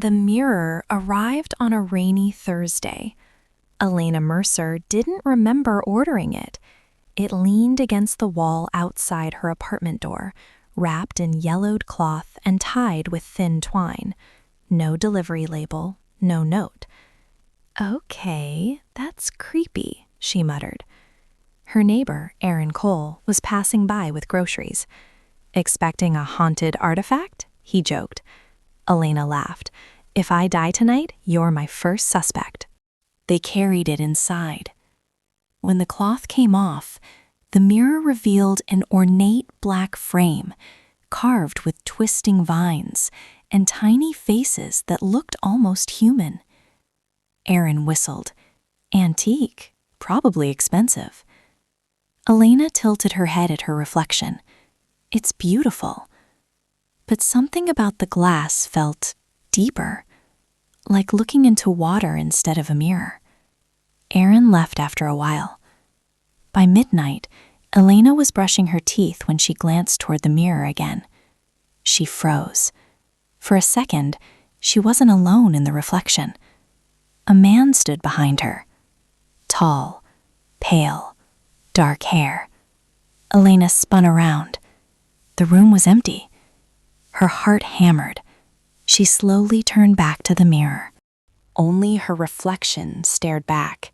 The mirror arrived on a rainy Thursday. Elena Mercer didn't remember ordering it. It leaned against the wall outside her apartment door, wrapped in yellowed cloth and tied with thin twine. No delivery label, no note. "Okay, that's creepy," she muttered. Her neighbor, Aaron Cole, was passing by with groceries. "Expecting a haunted artifact?" he joked. Elena laughed. "If I die tonight, you're my first suspect." They carried it inside. When the cloth came off, the mirror revealed an ornate black frame, carved with twisting vines and tiny faces that looked almost human. Aaron whistled. Antique, probably expensive. Elena tilted her head at her reflection. It's beautiful. But something about the glass felt deeper, like looking into water instead of a mirror. Aaron left after a while. By midnight, Elena was brushing her teeth when she glanced toward the mirror again. She froze. For a second, she wasn't alone in the reflection. A man stood behind her. Tall, pale, dark hair. Elena spun around. The room was empty. Her heart hammered. She slowly turned back to the mirror. Only her reflection stared back.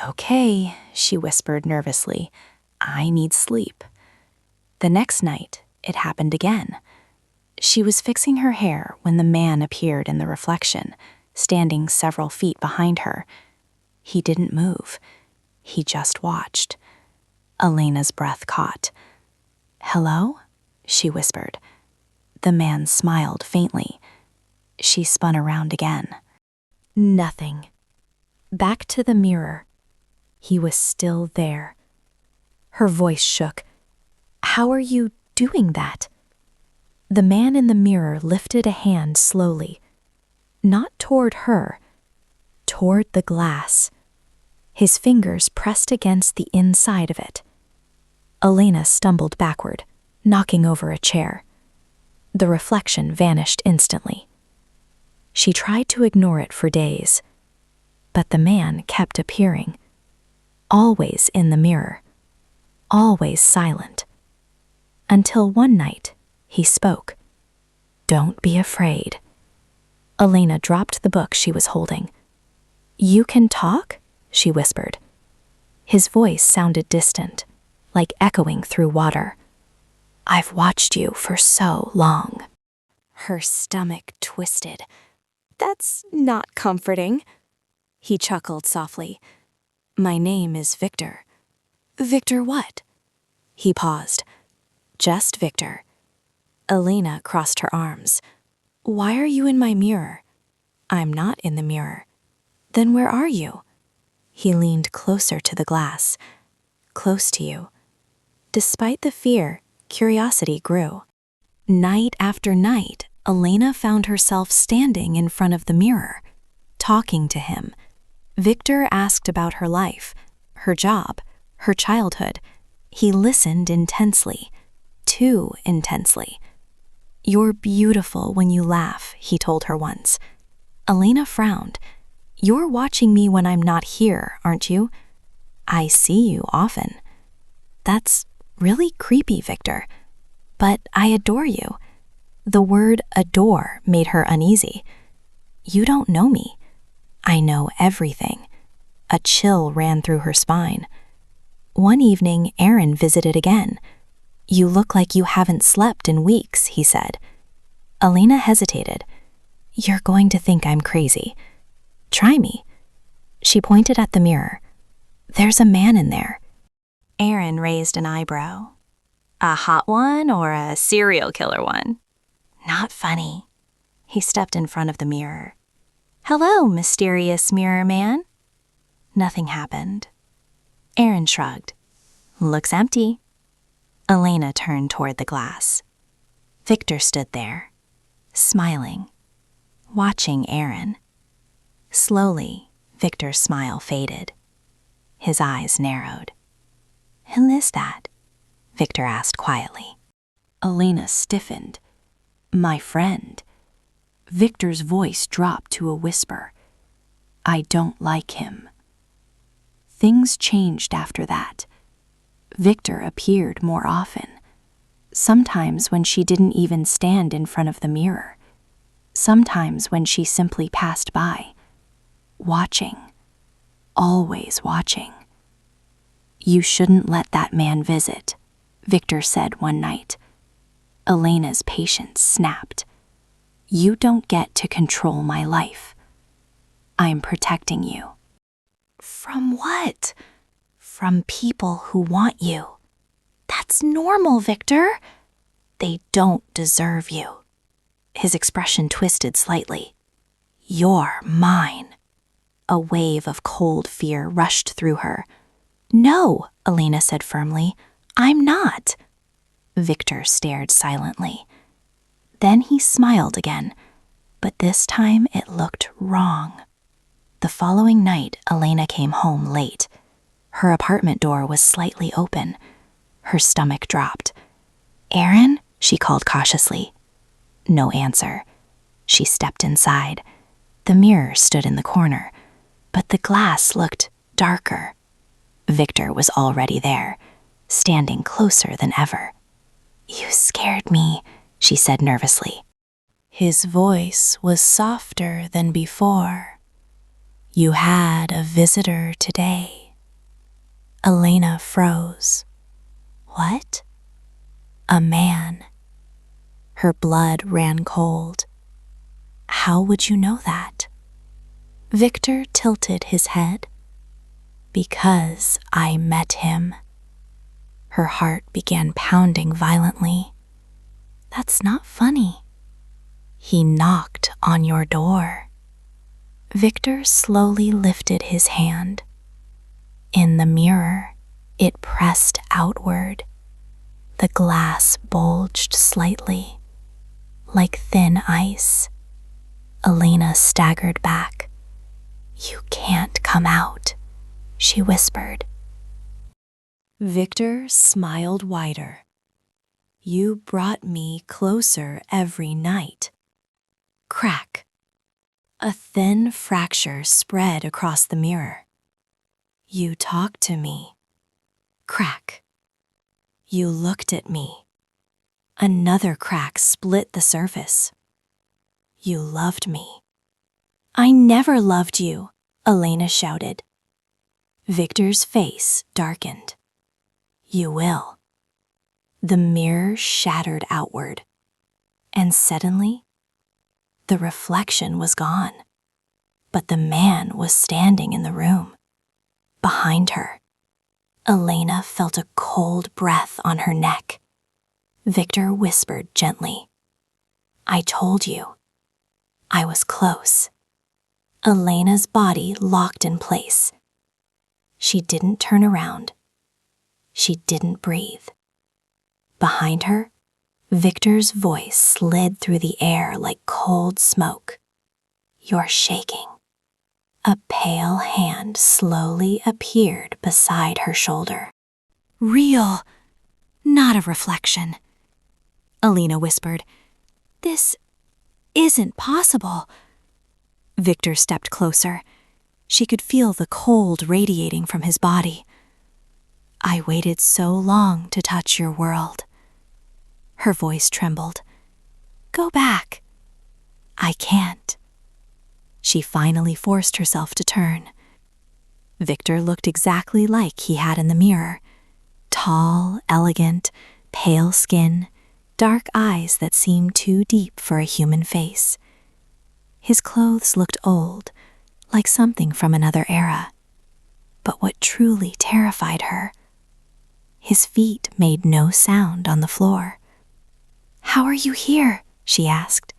"Okay," she whispered nervously. "I need sleep." The next night, it happened again. She was fixing her hair when the man appeared in the reflection, standing several feet behind her. He didn't move. He just watched. Elena's breath caught. "Hello?" she whispered. The man smiled faintly. She spun around again. Nothing. Back to the mirror. He was still there. Her voice shook. "How are you doing that?" The man in the mirror lifted a hand slowly. Not toward her, toward the glass. His fingers pressed against the inside of it. Elena stumbled backward, knocking over a chair. The reflection vanished instantly. She tried to ignore it for days, but the man kept appearing. Always in the mirror, always silent. Until one night, he spoke. "Don't be afraid." Elena dropped the book she was holding. "You can talk?" she whispered. His voice sounded distant, like echoing through water. "I've watched you for so long." Her stomach twisted. "That's not comforting." He chuckled softly. "My name is Victor." "Victor what?" He paused. "Just Victor." Elena crossed her arms. "Why are you in my mirror?" "I'm not in the mirror." "Then where are you?" He leaned closer to the glass. "Close to you." Despite the fear, curiosity grew. Night after night, Elena found herself standing in front of the mirror, talking to him. Victor asked about her life, her job, her childhood. He listened intensely, too intensely. "You're beautiful when you laugh," he told her once. Elena frowned. "You're watching me when I'm not here, aren't you?" "I see you often." "That's really creepy, Victor. But I adore you." The word adore made her uneasy. "You don't know me." "I know everything." A chill ran through her spine. One evening, Aaron visited again. "You look like you haven't slept in weeks," he said. Elena hesitated. "You're going to think I'm crazy." "Try me." She pointed at the mirror. "There's a man in there." Aaron raised an eyebrow. "A hot one or a serial killer one?" "Not funny." He stepped in front of the mirror. "Hello, mysterious mirror man." Nothing happened. Aaron shrugged. "Looks empty." Elena turned toward the glass. Victor stood there, smiling, watching Aaron. Slowly, Victor's smile faded. His eyes narrowed. "Who is that?" Victor asked quietly. Elena stiffened. "My friend." Victor's voice dropped to a whisper. "I don't like him." Things changed after that. Victor appeared more often. Sometimes when she didn't even stand in front of the mirror. Sometimes when she simply passed by. Watching. Always watching. "You shouldn't let that man visit," Victor said one night. Elena's patience snapped. "You don't get to control my life. I'm protecting you." "From what?" "From people who want you. That's normal, Victor. They don't deserve you." His expression twisted slightly. "You're mine." A wave of cold fear rushed through her. "No," Elena said firmly, "I'm not." Victor stared silently. Then he smiled again, but this time it looked wrong. The following night, Elena came home late. Her apartment door was slightly open. Her stomach dropped. "Aaron?" she called cautiously. No answer. She stepped inside. The mirror stood in the corner, but the glass looked darker. Victor was already there, standing closer than ever. "You scared me," she said nervously. His voice was softer than before. "You had a visitor today." Elena froze. "What?" "A man." Her blood ran cold. "How would you know that?" Victor tilted his head. "Because I met him." Her heart began pounding violently. "That's not funny." "He knocked on your door." Victor slowly lifted his hand. In the mirror, it pressed outward. The glass bulged slightly, like thin ice. Elena staggered back. "You can't come out," she whispered. Victor smiled wider. "You brought me closer every night." Crack. A thin fracture spread across the mirror. "You talked to me." Crack. "You looked at me." Another crack split the surface. "You loved me." "I never loved you," Elena shouted. Victor's face darkened. "You will." The mirror shattered outward, and suddenly, the reflection was gone. But the man was standing in the room. Behind her, Elena felt a cold breath on her neck. Victor whispered gently, "I told you." I was close. Elena's body locked in place. She didn't turn around. She didn't breathe. Behind her, Victor's voice slid through the air like cold smoke. "You're shaking." A pale hand slowly appeared beside her shoulder. "Real, not a reflection." Elena whispered, "This isn't possible." Victor stepped closer. She could feel the cold radiating from his body. "I waited so long to touch your world." Her voice trembled. "Go back." "I can't." She finally forced herself to turn. Victor looked exactly like he had in the mirror. Tall, elegant, pale skin, dark eyes that seemed too deep for a human face. His clothes looked old, like something from another era. But what truly terrified her, his feet made no sound on the floor. "How are you here?" she asked.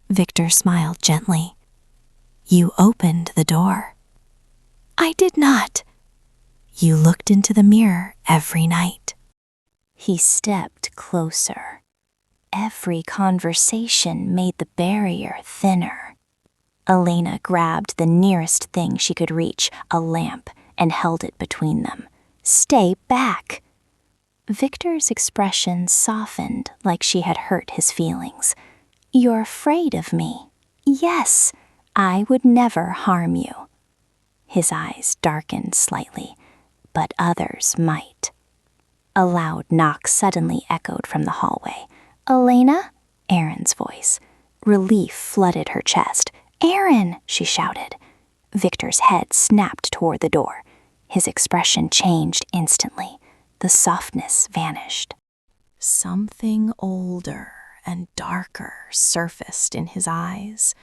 Victor smiled gently. "You opened the door." "I did not." "You looked into the mirror every night." He stepped closer. Every conversation made the barrier thinner. Elena grabbed the nearest thing she could reach, a lamp, and held it between them. "Stay back." Victor's expression softened like she had hurt his feelings. You're afraid of me. Yes, I would never harm you. His eyes darkened slightly, but others might. A loud knock suddenly echoed from the hallway. Elena? Erin's voice. Relief flooded her chest. Erin, she shouted. Victor's head snapped toward the door. His expression changed instantly. The softness vanished. Something older and darker surfaced in his eyes.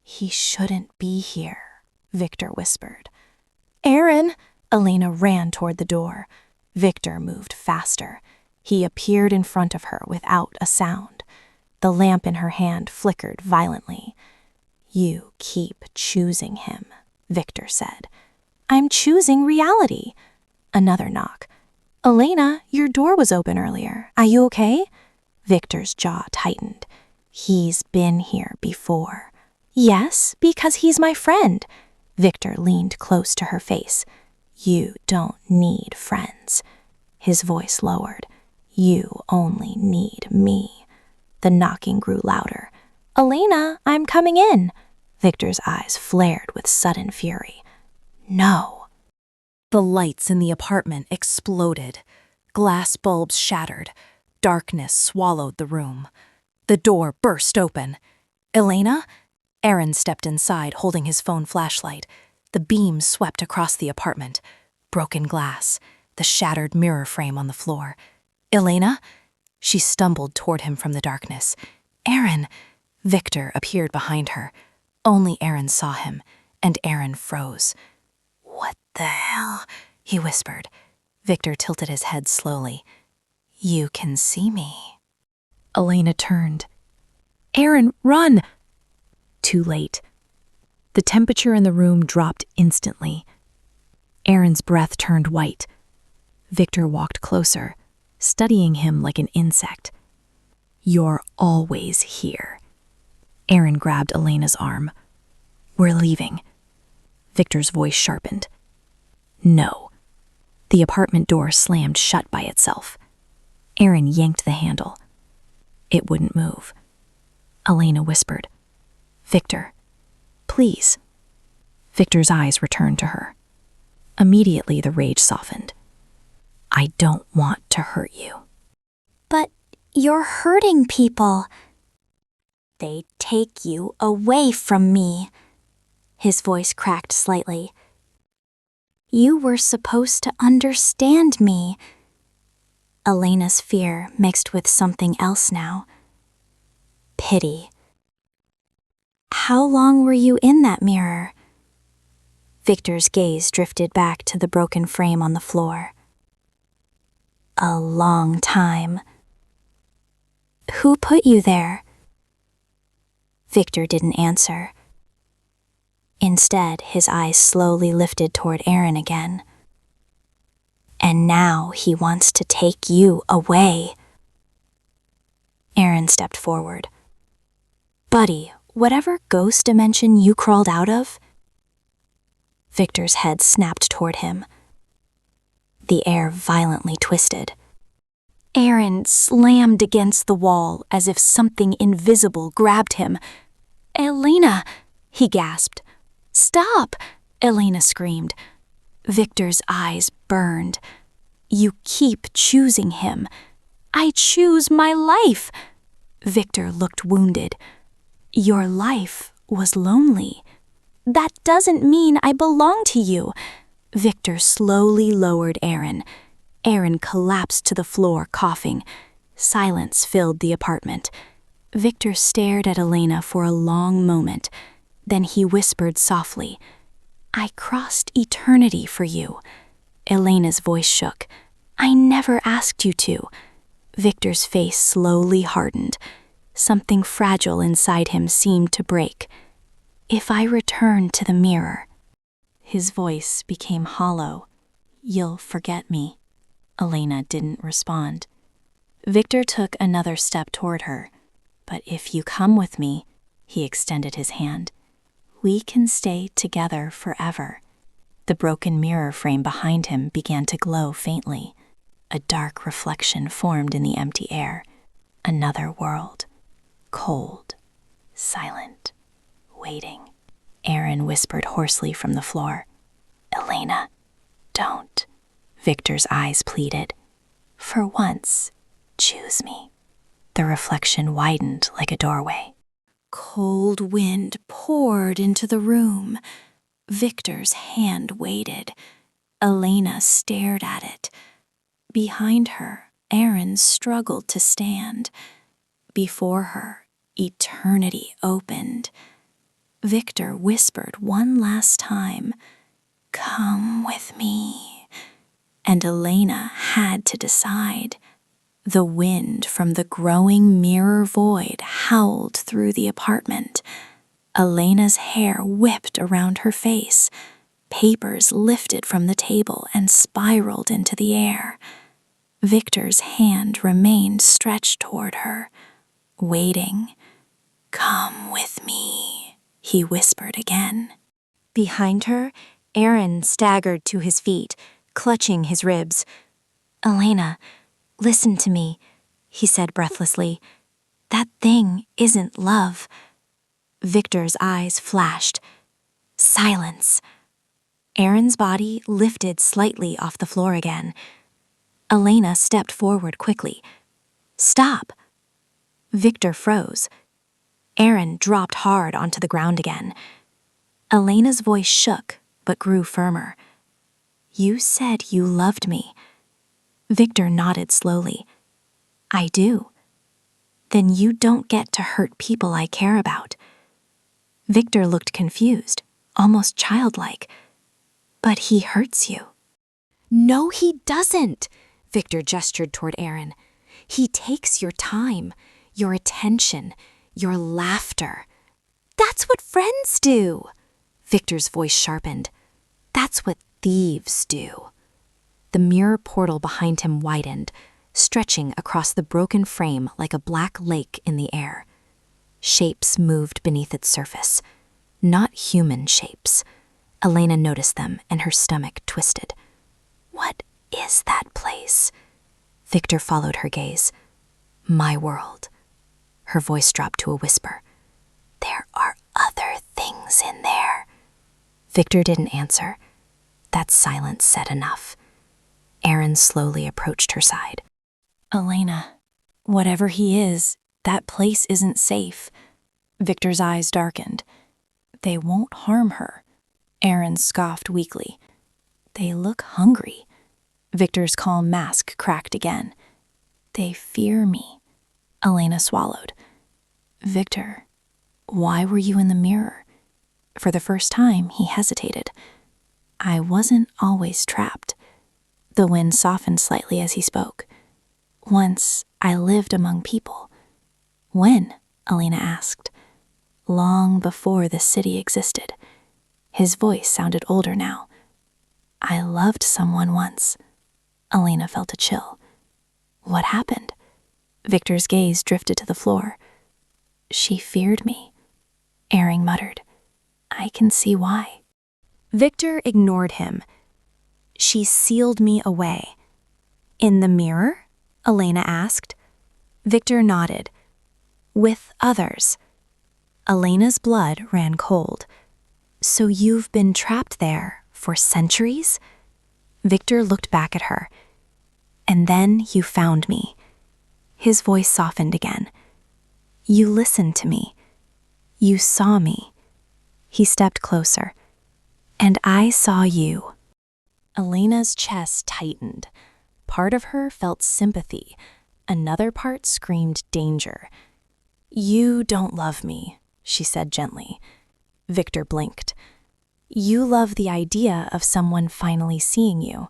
He shouldn't be here, Victor whispered. Erin! Elena ran toward the door. Victor moved faster. He appeared in front of her without a sound. The lamp in her hand flickered violently. You keep choosing him, Victor said. I'm choosing reality. Another knock. Elena, your door was open earlier. Are you okay? Victor's jaw tightened. He's been here before. Yes, because he's my friend. Victor leaned close to her face. You don't need friends. His voice lowered. You only need me. The knocking grew louder. Elena, I'm coming in. Victor's eyes flared with sudden fury. No. The lights in the apartment exploded. Glass bulbs shattered. Darkness swallowed the room. The door burst open. Elena? Erin stepped inside, holding his phone flashlight. The beam swept across the apartment. Broken glass, the shattered mirror frame on the floor. Elena? She stumbled toward him from the darkness. Erin! Victor appeared behind her. Only Erin saw him, and Erin froze. What the hell? He whispered. Victor tilted his head slowly. You can see me. Elena turned. Erin, run! Too late. The temperature in the room dropped instantly. Erin's breath turned white. Victor walked closer, studying him like an insect. You're always here. Erin grabbed Elena's arm. We're leaving. Victor's voice sharpened. No. The apartment door slammed shut by itself. Erin yanked the handle. It wouldn't move. Elena whispered, Victor, please. Victor's eyes returned to her. Immediately the rage softened. I don't want to hurt you. But you're hurting people. They take you away from me. His voice cracked slightly. You were supposed to understand me. Elena's fear mixed with something else now. Pity. How long were you in that mirror? Victor's gaze drifted back to the broken frame on the floor. A long time. Who put you there? Victor didn't answer. Instead, his eyes slowly lifted toward Erin again. And now he wants to take you away. Erin stepped forward. Buddy, whatever ghost dimension you crawled out of? Victor's head snapped toward him. The air violently twisted. Erin slammed against the wall as if something invisible grabbed him. Elena, he gasped. Stop, Elena screamed. Victor's eyes burned. You keep choosing him. I choose my life. Victor looked wounded. Your life was lonely. That doesn't mean I belong to you. Victor slowly lowered Erin. Erin collapsed to the floor, coughing. Silence filled the apartment. Victor stared at Elena for a long moment. Then he whispered softly, I crossed eternity for you. Elena's voice shook. I never asked you to. Victor's face slowly hardened. Something fragile inside him seemed to break. If I return to the mirror. His voice became hollow. You'll forget me. Elena didn't respond. Victor took another step toward her. But if you come with me, he extended his hand, we can stay together forever. The broken mirror frame behind him began to glow faintly. A dark reflection formed in the empty air. Another world. Cold Silent, waiting. Aaron whispered hoarsely from the floor. Elena, don't. Victor's eyes pleaded. For once, choose me. The reflection widened like a doorway. Cold wind poured into the room. Victor's hand waited. Elena stared at it. Behind her, Aaron struggled to stand. Before her, eternity opened. Victor whispered one last time, "Come with me." And Elena had to decide. The wind from the growing mirror void howled through the apartment. Elena's hair whipped around her face. Papers lifted from the table and spiraled into the air. Victor's hand remained stretched toward her, waiting. "Come with me," he whispered again. Behind her, Aaron staggered to his feet, clutching his ribs. "Elena, listen to me," he said breathlessly. "That thing isn't love." Victor's eyes flashed. Silence. Aaron's body lifted slightly off the floor again. Elena stepped forward quickly. "Stop." Victor froze. Aaron dropped hard onto the ground again. Elena's voice shook, but grew firmer. "You said you loved me." Victor nodded slowly. "I do." "Then you don't get to hurt people I care about." Victor looked confused, almost childlike. "But he hurts you." No, he doesn't, Victor gestured toward Aaron. He takes your time, your attention, your laughter. That's what friends do. Victor's voice sharpened. That's what thieves do. The mirror portal behind him widened, stretching across the broken frame like a black lake in the air. Shapes moved beneath its surface. Not human shapes. Elena noticed them, and her stomach twisted. What is that place? Victor followed her gaze. My world. Her voice dropped to a whisper. There are other things in there. Victor didn't answer. That silence said enough. Aaron slowly approached her side. Elena, whatever he is, that place isn't safe. Victor's eyes darkened. They won't harm her. Aaron scoffed weakly. They look hungry. Victor's calm mask cracked again. They fear me. Elena swallowed. Victor, why were you in the mirror? For the first time, he hesitated. I wasn't always trapped. The wind softened slightly as he spoke. Once, I lived among people. When? Elena asked. Long before the city existed. His voice sounded older now. I loved someone once. Elena felt a chill. What happened? Victor's gaze drifted to the floor. She feared me. Aaron muttered. I can see why. Victor ignored him. She sealed me away. In the mirror? Elena asked. Victor nodded. With others. Elena's blood ran cold. So you've been trapped there for centuries? Victor looked back at her. And then you found me. His voice softened again. You listened to me. You saw me. He stepped closer. And I saw you. Elena's chest tightened. Part of her felt sympathy. Another part screamed danger. You don't love me, she said gently. Victor blinked. You love the idea of someone finally seeing you.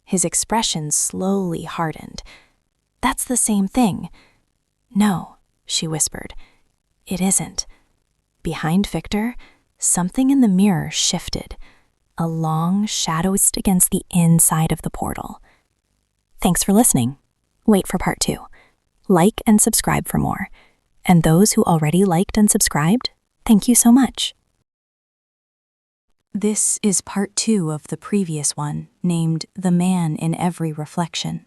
His expression slowly hardened. That's the same thing. No, she whispered. It isn't. Behind Victor, something in the mirror shifted. A long shadow against the inside of the portal. Thanks for listening. Wait for part 2. Like and subscribe for more. And those who already liked and subscribed, thank you so much. This is part 2 of the previous one, named The Man in Every Reflection.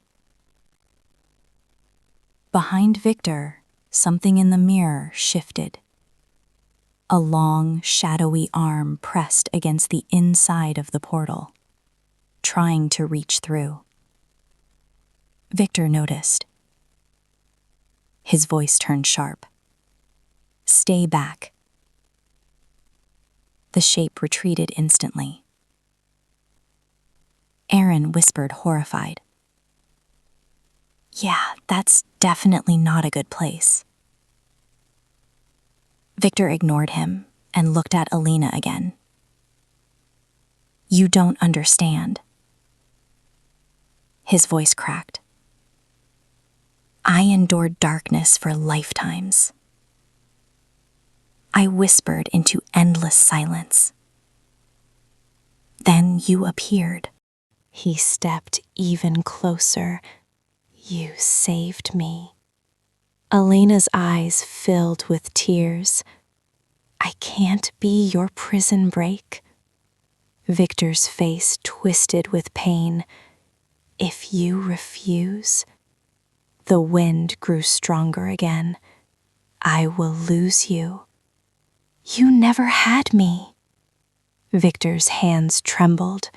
Behind Victor, something in the mirror shifted. A long, shadowy arm pressed against the inside of the portal, trying to reach through. Victor noticed. His voice turned sharp. "Stay back." The shape retreated instantly. Aaron whispered, horrified. "Yeah, that's definitely not a good place." Victor ignored him and looked at Alina again. "You don't understand." His voice cracked. "I endured darkness for lifetimes. I whispered into endless silence. Then you appeared." He stepped even closer. "You saved me." Elena's eyes filled with tears. "I can't be your prison break." Victor's face twisted with pain. "If you refuse..." The wind grew stronger again. "I will lose you." "You never had me." Victor's hands trembled.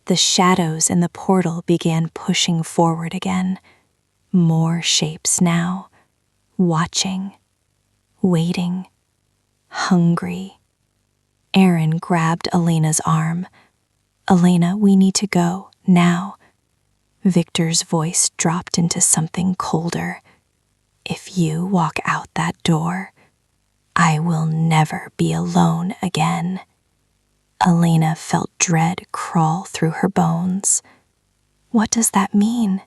The shadows in the portal began pushing forward again. More shapes now. Watching. Waiting. Hungry. Aaron grabbed Elena's arm. "Elena, we need to go, now." Victor's voice dropped into something colder. "If you walk out that door, I will never be alone again." Elena felt dread crawl through her bones. "What does that mean?"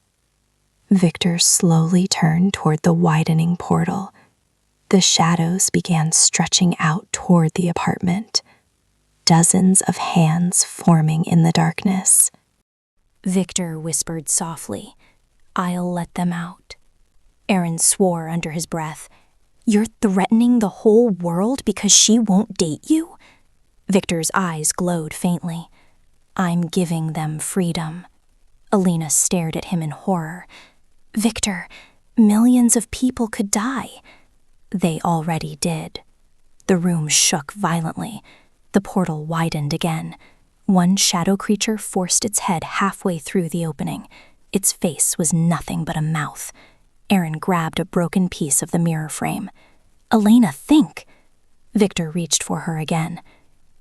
Victor slowly turned toward the widening portal. The shadows began stretching out toward the apartment, dozens of hands forming in the darkness. Victor whispered softly, "I'll let them out." Aaron swore under his breath. "You're threatening the whole world because she won't date you?" Victor's eyes glowed faintly. "I'm giving them freedom." Alina stared at him in horror. "Victor, millions of people could die." "They already did." The room shook violently. The portal widened again. One shadow creature forced its head halfway through the opening. Its face was nothing but a mouth. Aaron grabbed a broken piece of the mirror frame. "Elena, think!" Victor reached for her again.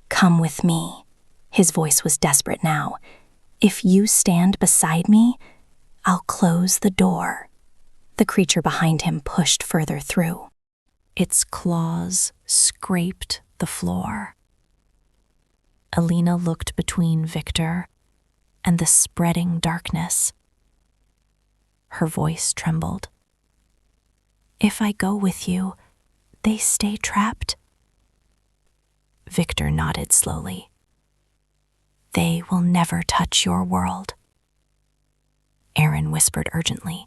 "Come with me." His voice was desperate now. "If you stand beside me, I'll close the door." The creature behind him pushed further through. Its claws scraped the floor. Alina looked between Victor and the spreading darkness. Her voice trembled. "If I go with you, they stay trapped?" Victor nodded slowly. "They will never touch your world." Aaron whispered urgently,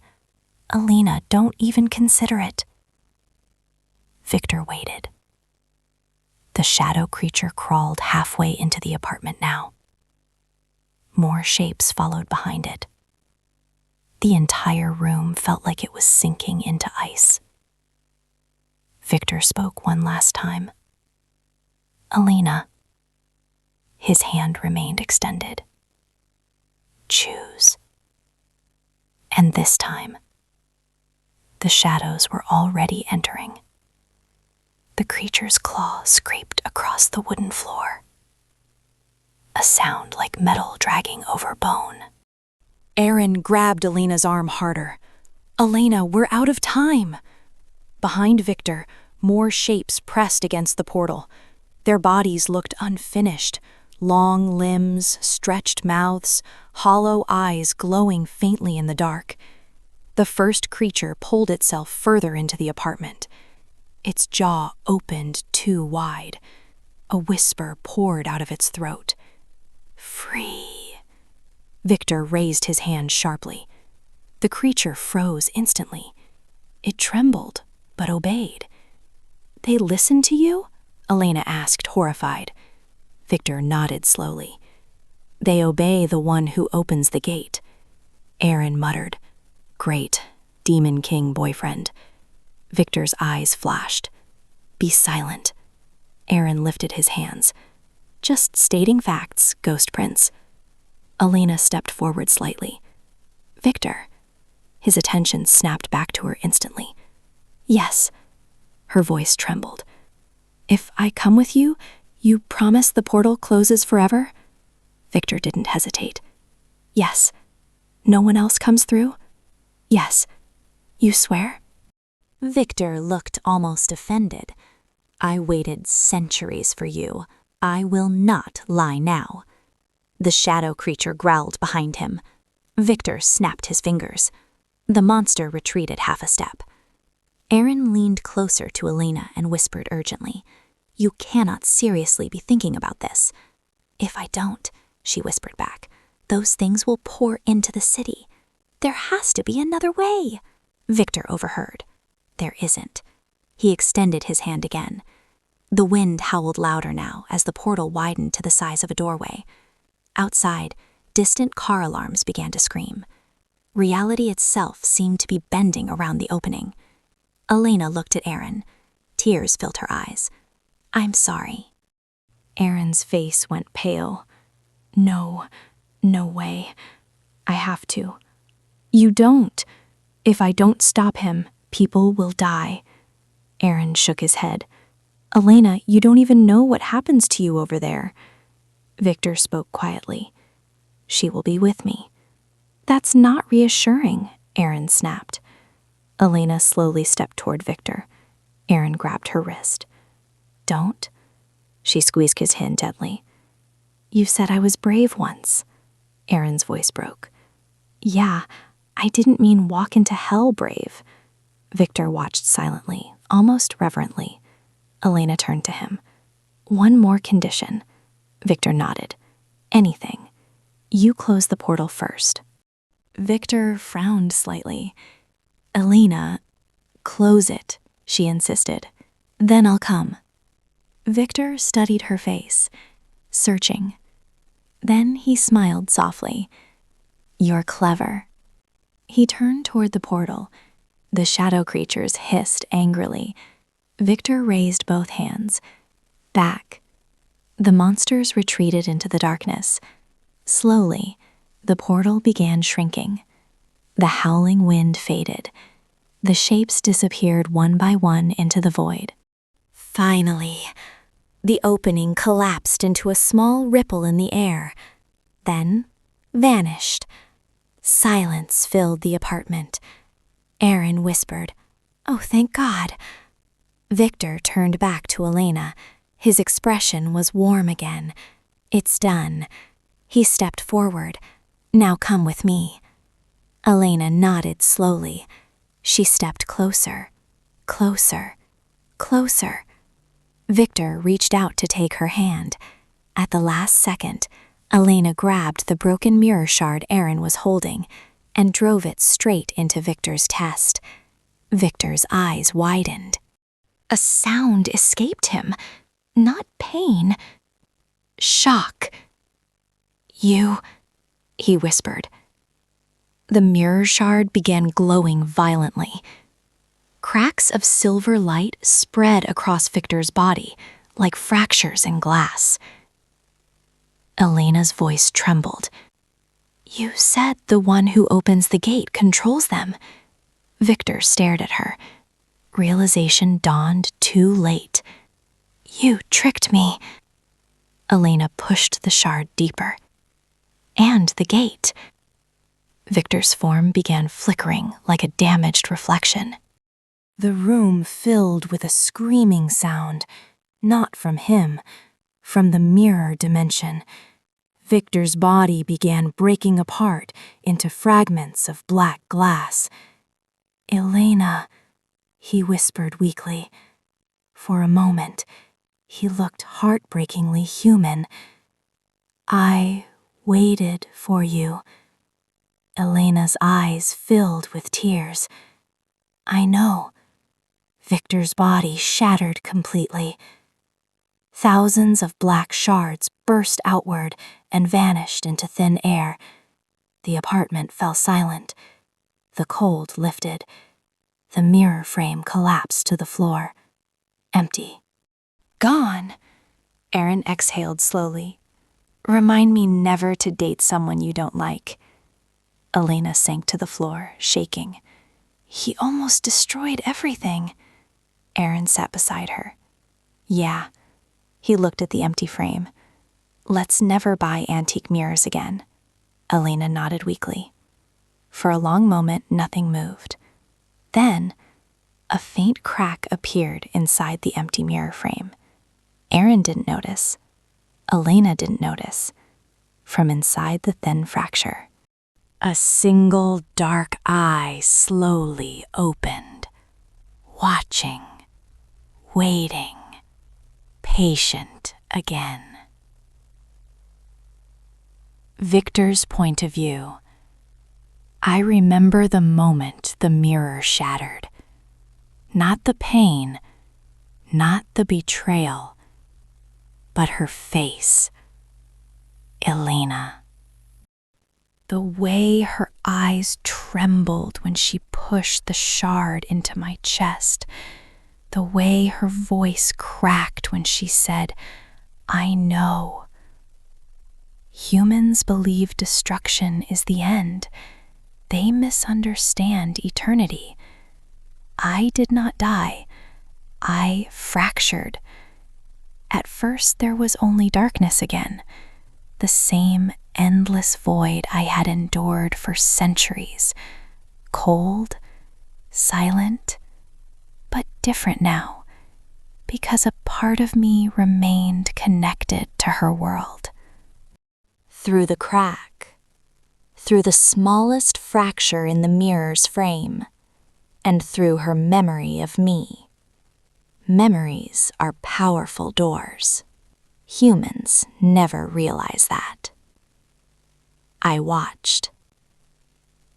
"Alina, don't even consider it." Victor waited. The shadow creature crawled halfway into the apartment now. More shapes followed behind it. The entire room felt like it was sinking into ice. Victor spoke one last time. "Alina." His hand remained extended. "Choose." And this time, the shadows were already entering. The creature's claw scraped across the wooden floor. A sound like metal dragging over bone. Aaron grabbed Alina's arm harder. "Elena, we're out of time." Behind Victor, more shapes pressed against the portal. Their bodies looked unfinished. Long limbs, stretched mouths, hollow eyes glowing faintly in the dark. The first creature pulled itself further into the apartment. Its jaw opened too wide. A whisper poured out of its throat. "Free." Victor raised his hand sharply. The creature froze instantly. It trembled, but obeyed. "They listened to you?" Elena asked, horrified. Victor nodded slowly. "They obey the one who opens the gate." Aaron muttered, "Great, Demon King boyfriend." Victor's eyes flashed. "Be silent." Aaron lifted his hands. Just stating facts, Ghost Prince. Elena stepped forward slightly. Victor. His attention snapped back to her instantly. Yes. Her voice trembled. If I come with you, you promise the portal closes forever? Victor didn't hesitate. Yes. No one else comes through? Yes. You swear? Victor looked almost offended. I waited centuries for you. I will not lie now. The shadow creature growled behind him. Victor snapped his fingers. The monster retreated half a step. Aaron leaned closer to Elena and whispered urgently, You cannot seriously be thinking about this. If I don't, she whispered back, those things will pour into the city. There has to be another way. Victor overheard. There isn't. He extended his hand again. The wind howled louder now as the portal widened to the size of a doorway. Outside, distant car alarms began to scream. Reality itself seemed to be bending around the opening. Elena looked at Aaron. Tears filled her eyes. I'm sorry. Aaron's face went pale. No way. I have to. You don't. If I don't stop him, people will die. Aaron shook his head. Elena, you don't even know what happens to you over there. Victor spoke quietly. She will be with me. That's not reassuring, Aaron snapped. Elena slowly stepped toward Victor. Aaron grabbed her wrist. Don't? She squeezed his hand gently. You said I was brave once. Aaron's voice broke. Yeah, I didn't mean walk into hell brave. Victor watched silently, almost reverently. Elena turned to him. One more condition. Victor nodded. Anything. You close the portal first. Victor frowned slightly. Elena, close it, she insisted. Then I'll come. Victor studied her face, searching. Then he smiled softly. You're clever. He turned toward the portal. The shadow creatures hissed angrily. Victor raised both hands. Back. The monsters retreated into the darkness. Slowly, the portal began shrinking. The howling wind faded. The shapes disappeared one by one into the void. Finally, the opening collapsed into a small ripple in the air, then vanished. Silence filled the apartment. Aaron whispered, Oh, thank God. Victor turned back to Elena. His expression was warm again. It's done. He stepped forward. Now come with me. Elena nodded slowly. She stepped closer, closer, closer. Victor reached out to take her hand. At the last second, Elena grabbed the broken mirror shard Aaron was holding and drove it straight into Victor's test. Victor's eyes widened. A sound escaped him. Not pain. Shock. You, he whispered. The mirror shard began glowing violently. Cracks of silver light spread across Victor's body, like fractures in glass. Elena's voice trembled. You said the one who opens the gate controls them. Victor stared at her. Realization dawned too late. You tricked me. Elena pushed the shard deeper. And the gate. Victor's form began flickering like a damaged reflection. The room filled with a screaming sound, not from him, from the mirror dimension. Victor's body began breaking apart into fragments of black glass. Elena, he whispered weakly. For a moment, he looked heartbreakingly human. I waited for you. Elena's eyes filled with tears. I know. Victor's body shattered completely. Thousands of black shards burst outward and vanished into thin air. The apartment fell silent. The cold lifted. The mirror frame collapsed to the floor. Empty. gone. Aaron exhaled slowly. Remind me never to date someone you don't like. Elena sank to the floor, shaking. He almost destroyed everything. Aaron sat beside her. Yeah. He looked at the empty frame. Let's never buy antique mirrors again. Elena nodded weakly. For a long moment, nothing moved. Then, a faint crack appeared inside the empty mirror frame. Aaron didn't notice. Elena didn't notice. From inside the thin fracture, a single dark eye slowly opened, watching, waiting, patient again. Victor's point of view. I remember the moment the mirror shattered. Not the pain, not the betrayal, but her face. Elena. The way her eyes trembled when she pushed the shard into my chest. The way her voice cracked when she said, I know. Humans believe destruction is the end. They misunderstand eternity. I did not die. I fractured. At first, there was only darkness again, the same endless void I had endured for centuries. Cold, silent, but different now, because a part of me remained connected to her world. Through the crack, through the smallest fracture in the mirror's frame, and through her memory of me. Memories are powerful doors. Humans never realize that. I watched.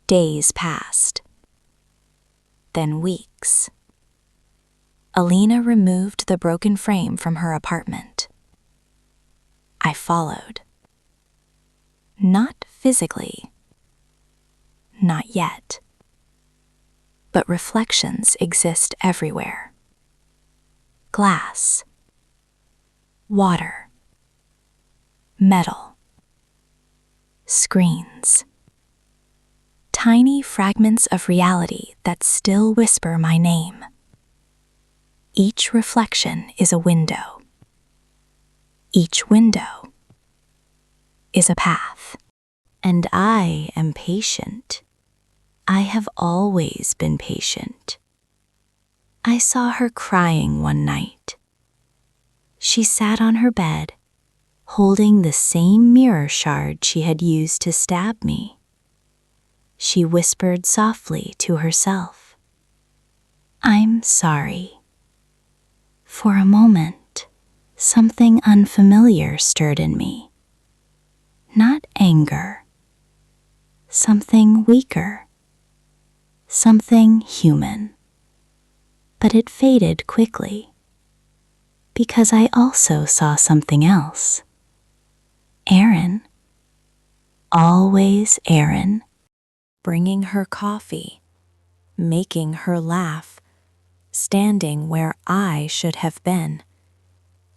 Days passed. Then weeks. Elena removed the broken frame from her apartment. I followed. Not physically. Not yet. But reflections exist everywhere. Glass. Water. Metal. Screens. Tiny fragments of reality that still whisper my name. Each reflection is a window. Each window is a path. And I am patient. I have always been patient. I saw her crying one night. She sat on her bed, holding the same mirror shard she had used to stab me. She whispered softly to herself, I'm sorry. For a moment, something unfamiliar stirred in me. Not anger. Something weaker. Something human. But it faded quickly, because I also saw something else. Aaron. Always Aaron. Bringing her coffee, making her laugh, standing where I should have been.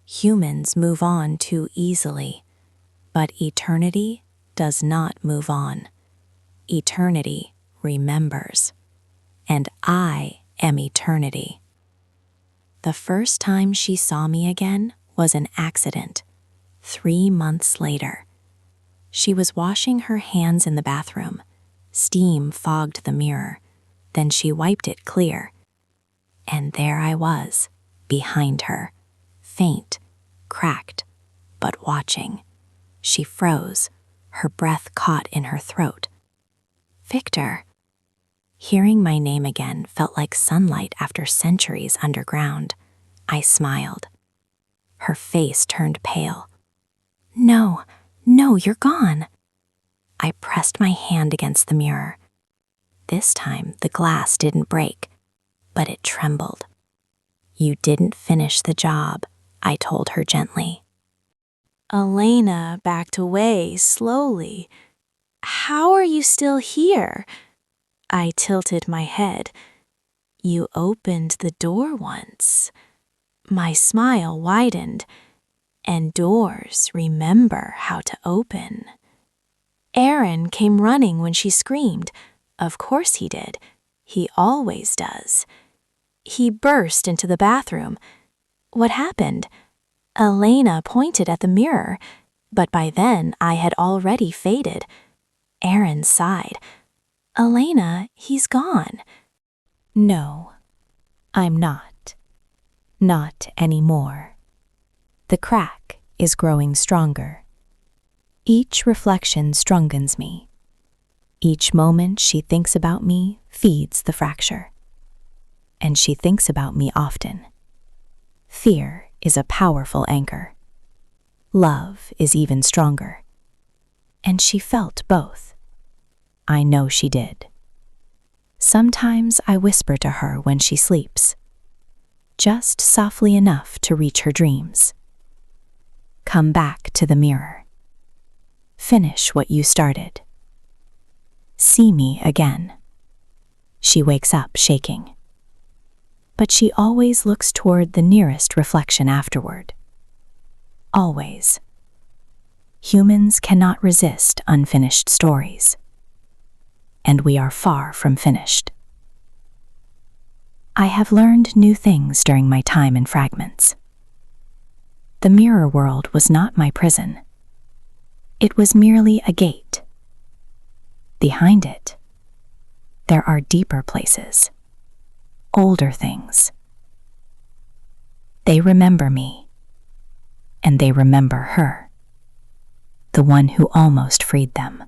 Humans move on too easily, but eternity does not move on. Eternity remembers, and I am eternity. The first time she saw me again was an accident, 3 months later. She was washing her hands in the bathroom. Steam fogged the mirror. Then she wiped it clear. And there I was, behind her, faint, cracked, but watching. She froze, her breath caught in her throat. Victor. Hearing my name again felt like sunlight after centuries underground. I smiled. Her face turned pale. No, you're gone. I pressed my hand against the mirror. This time the glass didn't break, but it trembled. You didn't finish the job, I told her gently. Elena backed away slowly. How are you still here? I tilted my head. You opened the door once, My smile widened, and doors remember how to open. Aaron came running when she screamed. Of course he did. He always does. He burst into the bathroom. What happened? Elena pointed at the mirror, but by then I had already faded. Aaron sighed. Elena, he's gone. No, I'm not. Not anymore. The crack is growing stronger. Each reflection strengthens me. Each moment she thinks about me feeds the fracture. And she thinks about me often. Fear is a powerful anchor. Love is even stronger. And she felt both. I know she did. Sometimes I whisper to her when she sleeps, just softly enough to reach her dreams. Come back to the mirror. Finish what you started. See me again. She wakes up shaking. But she always looks toward the nearest reflection afterward. Always. Humans cannot resist unfinished stories. And we are far from finished. I have learned new things during my time in Fragments. The mirror world was not my prison. It was merely a gate. Behind it, there are deeper places, older things. They remember me, and they remember her, the one who almost freed them.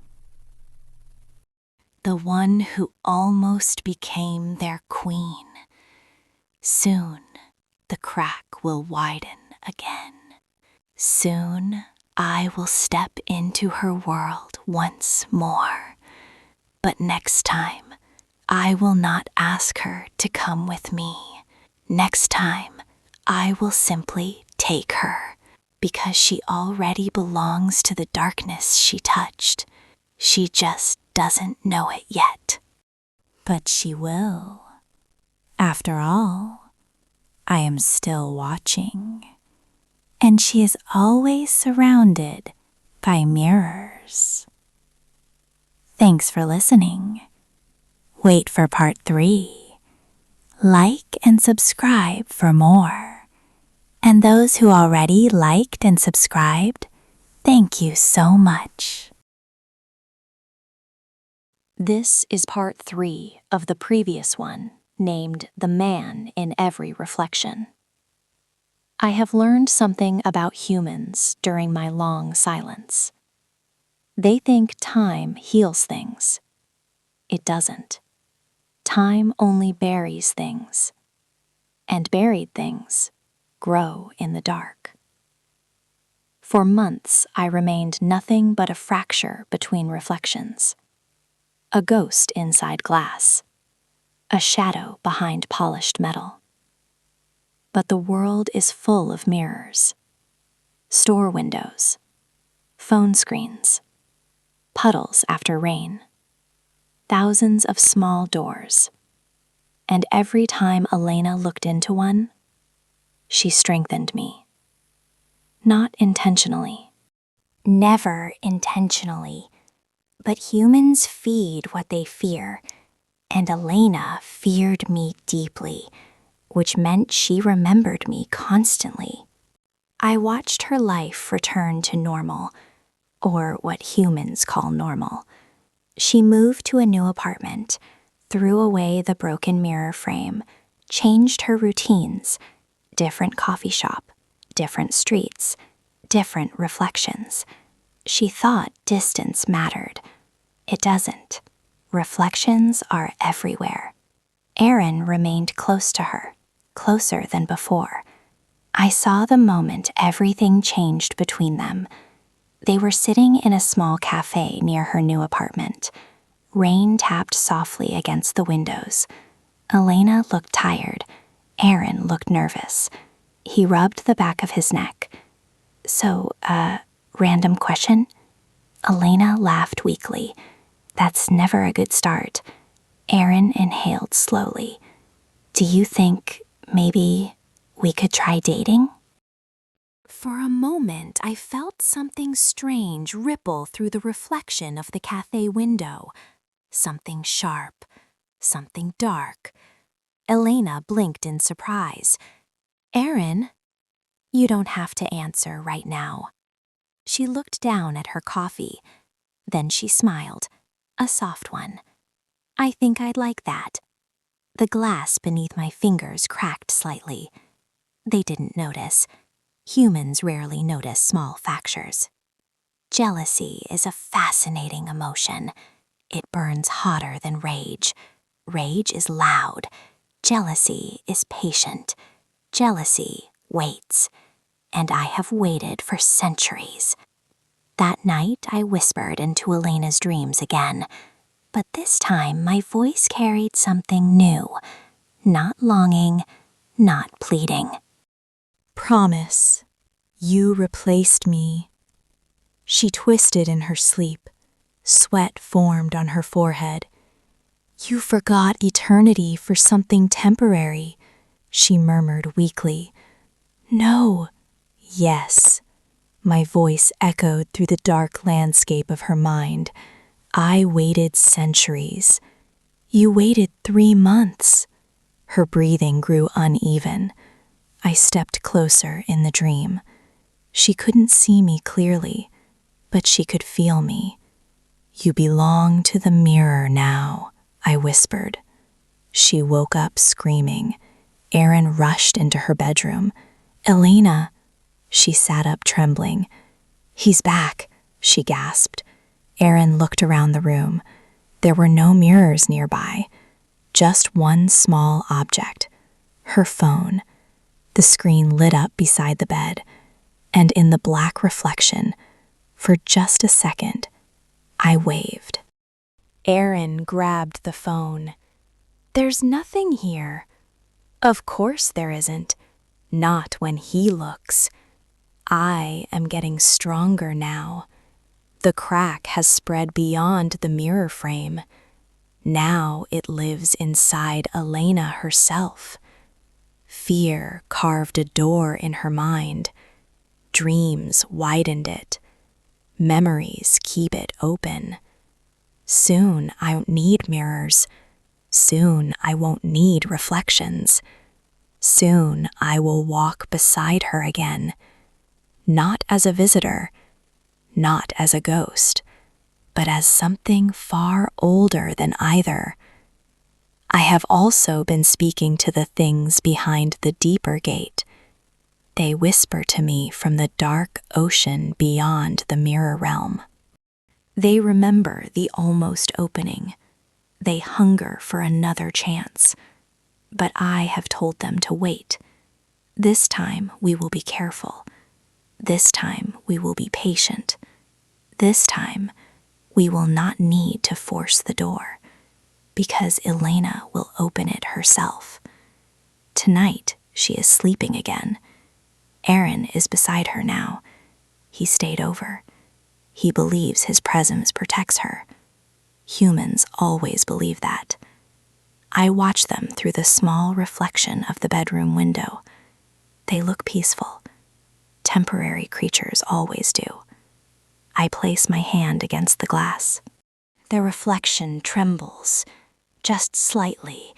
The one who almost became their queen. Soon the crack will widen again. Soon I will step into her world once more. But next time, I will not ask her to come with me. Next time, I will simply take her, because she already belongs to the darkness she touched. She just doesn't know it yet. But she will. After all, I am still watching. And she is always surrounded by mirrors. Thanks for listening. Wait for part 3. Like and subscribe for more. And those who already liked and subscribed, thank you so much. This is part 3 of the previous one, named The Man in Every Reflection. I have learned something about humans during my long silence. They think time heals things. It doesn't. Time only buries things, and buried things grow in the dark. For months, I remained nothing but a fracture between reflections, a ghost inside glass, a shadow behind polished metal. But the world is full of mirrors, store windows, phone screens, puddles after rain, thousands of small doors. And every time Elena looked into one, she strengthened me. Not intentionally. Never intentionally. But humans feed what they fear, and Elena feared me deeply, which meant she remembered me constantly. I watched her life return to normal, or what humans call normal. She moved to a new apartment, threw away the broken mirror frame, changed her routines, different coffee shop, different streets, different reflections. She thought distance mattered. It doesn't. Reflections are everywhere. Aaron remained close to her, closer than before. I saw the moment everything changed between them. They were sitting in a small cafe near her new apartment. Rain tapped softly against the windows. Elena looked tired. Aaron looked nervous. He rubbed the back of his neck. So, random question? Elena laughed weakly. That's never a good start. Aaron inhaled slowly. Do you think maybe We could try dating? For a moment, I felt something strange ripple through the reflection of the cafe window. Something sharp, something dark. Elena blinked in surprise. "Aaron, you don't have to answer right now." She looked down at her coffee. Then she smiled, a soft one. "I think I'd like that." The glass beneath my fingers cracked slightly. They didn't notice. Humans rarely notice small fractures. Jealousy is a fascinating emotion. It burns hotter than rage. Rage is loud. Jealousy is patient. Jealousy waits. And I have waited for centuries. That night, I whispered into Elena's dreams again. But this time, my voice carried something new. Not longing, not pleading. "Promise, you replaced me." She twisted in her sleep. Sweat formed on her forehead. "You forgot eternity for something temporary," she murmured weakly. "No." "Yes." My voice echoed through the dark landscape of her mind. "I waited centuries. You waited 3 months." Her breathing grew uneven. I stepped closer in the dream. She couldn't see me clearly, but she could feel me. "You belong to the mirror now," I whispered. She woke up screaming. Aaron rushed into her bedroom. "Elena!" She sat up trembling. "He's back," she gasped. Aaron looked around the room. There were no mirrors nearby, just one small object, her phone. The screen lit up beside the bed, and in the black reflection, for just a second, I waved. Aaron grabbed the phone. "There's nothing here." "Of course there isn't. Not when he looks." I am getting stronger now. The crack has spread beyond the mirror frame. Now it lives inside Elena herself. Fear carved a door in her mind. Dreams widened it. Memories keep it open. Soon I won't need mirrors. Soon I won't need reflections. Soon I will walk beside her again. Not as a visitor, not as a ghost, but as something far older than either. I have also been speaking to the things behind the deeper gate. They whisper to me from the dark ocean beyond the mirror realm. They remember the almost opening. They hunger for another chance. But I have told them to wait. This time we will be careful. This time we will be patient. This time we will not need to force the door, because Elena will open it herself. Tonight she is sleeping again. Aaron is beside her now. He stayed over. He believes his presence protects her. Humans always believe that. I watch them through the small reflection of the bedroom window. They look peaceful. Temporary creatures always do. I place my hand against the glass. Their reflection trembles, just slightly.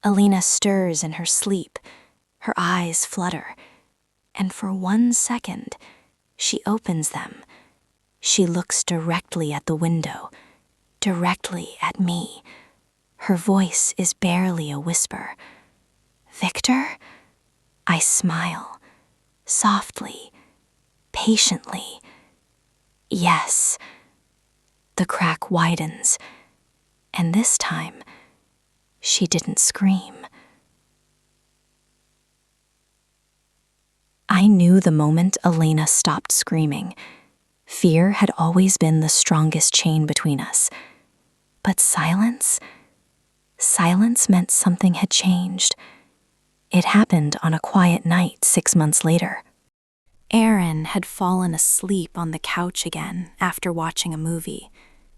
Elena stirs in her sleep. Her eyes flutter. And for 1 second, she opens them. She looks directly at the window, directly at me. Her voice is barely a whisper. "Victor?" I smile, softly, patiently. "Yes." The crack widens, and this time, she didn't scream. I knew the moment Elena stopped screaming. Fear had always been the strongest chain between us. But silence meant something had changed. It happened on a quiet night 6 months later. Aaron had fallen asleep on the couch again after watching a movie.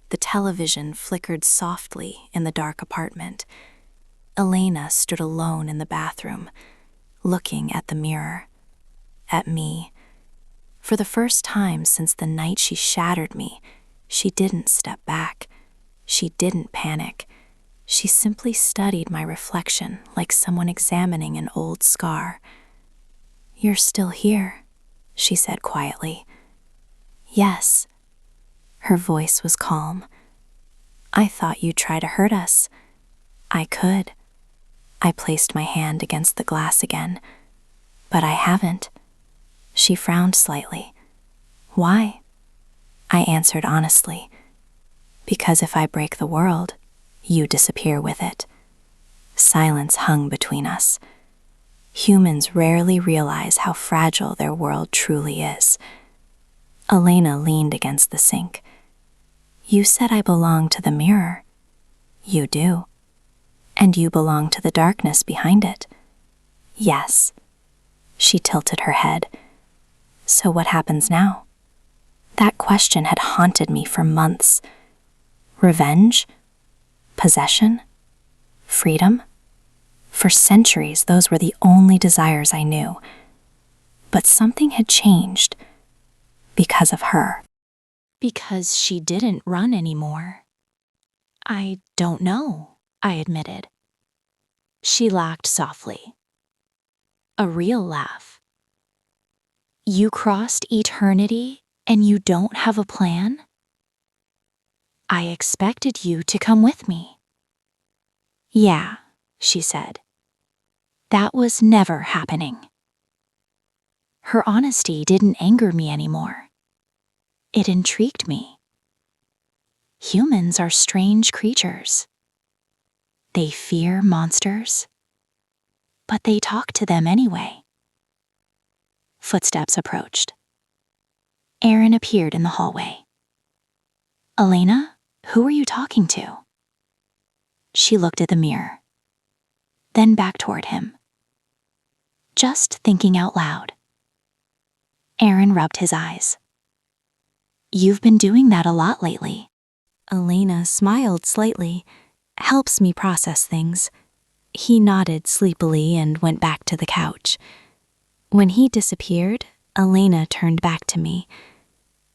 The television flickered softly in the dark apartment. Elena stood alone in the bathroom, looking at the mirror, at me. For the first time since the night she shattered me, she didn't step back. She didn't panic. She simply studied my reflection like someone examining an old scar. "You're still here," she said quietly. "Yes." Her voice was calm. "I thought you'd try to hurt us." "I could." I placed my hand against the glass again. "But I haven't." She frowned slightly. "Why?" I answered honestly. "Because if I break the world, you disappear with it." Silence hung between us. Humans rarely realize how fragile their world truly is. Elena leaned against the sink. "You said I belong to the mirror." "You do. And you belong to the darkness behind it." "Yes." She tilted her head. "So what happens now?" That question had haunted me for months. Revenge? Possession? Freedom? For centuries, those were the only desires I knew. But something had changed because of her. Because she didn't run anymore. "I don't know," I admitted. She laughed softly. A real laugh. "You crossed eternity and you don't have a plan?" "I expected you to come with me." "Yeah," she said. "That was never happening." Her honesty didn't anger me anymore. It intrigued me. Humans are strange creatures. They fear monsters, but they talk to them anyway. Footsteps approached. Aaron appeared in the hallway. "Elena, who are you talking to?" She looked at the mirror, then back toward him. "Just thinking out loud." Aaron rubbed his eyes. "You've been doing that a lot lately." Elena smiled slightly. "Helps me process things." He nodded sleepily and went back to the couch. When he disappeared, Elena turned back to me.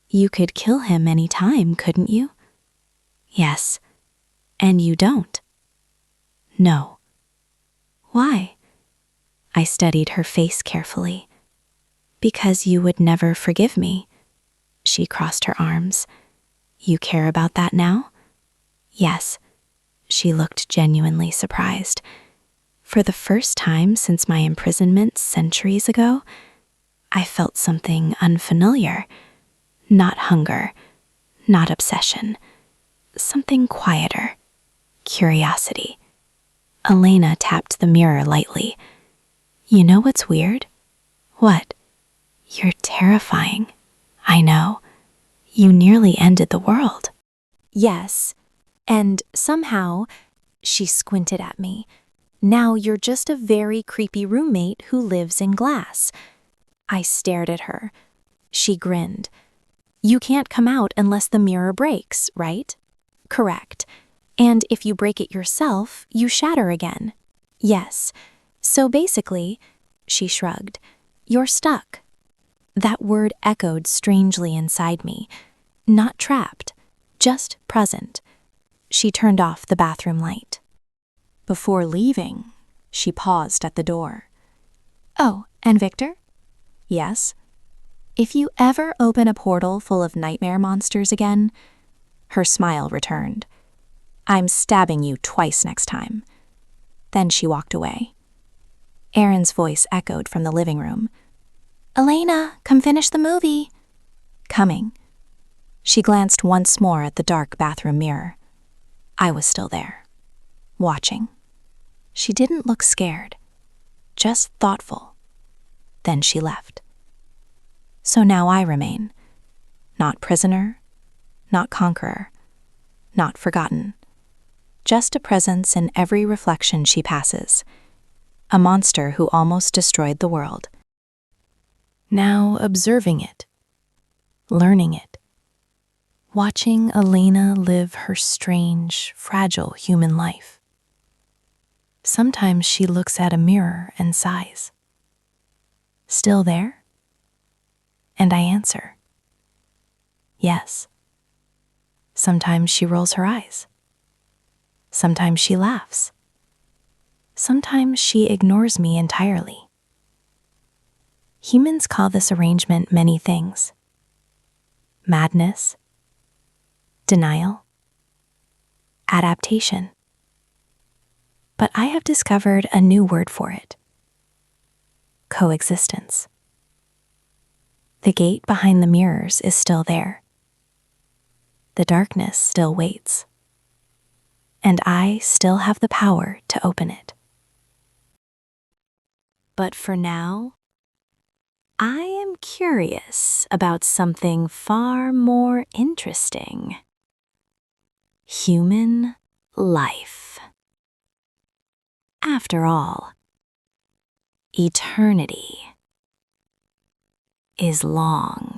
"You could kill him any time, couldn't you?" "Yes." "And you don't?" "No." "Why?" I studied her face carefully. "Because you would never forgive me." She crossed her arms. "You care about that now?" "Yes." She looked genuinely surprised. For the first time since my imprisonment centuries ago, I felt something unfamiliar. Not hunger, not obsession. Something quieter. Curiosity. Elena tapped the mirror lightly. "You know what's weird?" "What?" "You're terrifying." "I know. You nearly ended the world." "Yes. And somehow," she squinted at me, "now you're just a very creepy roommate who lives in glass." I stared at her. She grinned. "You can't come out unless the mirror breaks, right?" "Correct. And if you break it yourself, you shatter again." "Yes. So basically," she shrugged, "you're stuck." That word echoed strangely inside me. Not trapped, just present. She turned off the bathroom light. Before leaving, she paused at the door. "Oh, and Victor?" "Yes?" "If you ever open a portal full of nightmare monsters again," her smile returned, "I'm stabbing you twice next time." Then she walked away. Aaron's voice echoed from the living room. "Elena, come finish the movie." "Coming." She glanced once more at the dark bathroom mirror. I was still there, watching. She didn't look scared, just thoughtful. Then she left. So now I remain, not prisoner, not conqueror, not forgotten, just a presence in every reflection she passes, a monster who almost destroyed the world. Now observing it, learning it, watching Elena live her strange, fragile human life. Sometimes she looks at a mirror and sighs. Still there? And I answer, yes. Sometimes she rolls her eyes. Sometimes she laughs. Sometimes she ignores me entirely. Humans call this arrangement many things: madness, denial, adaptation. But I have discovered a new word for it: coexistence. The gate behind the mirrors is still there. The darkness still waits. And I still have the power to open it. But for now, I am curious about something far more interesting: human life. After all, eternity is long.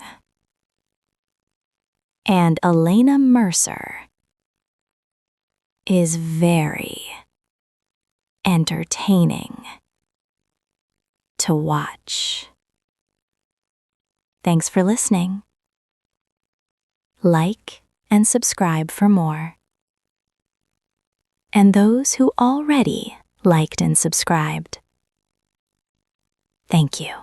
And Elena Mercer is very entertaining to watch. Thanks for listening. Like and subscribe for more. And those who already liked and subscribed, thank you.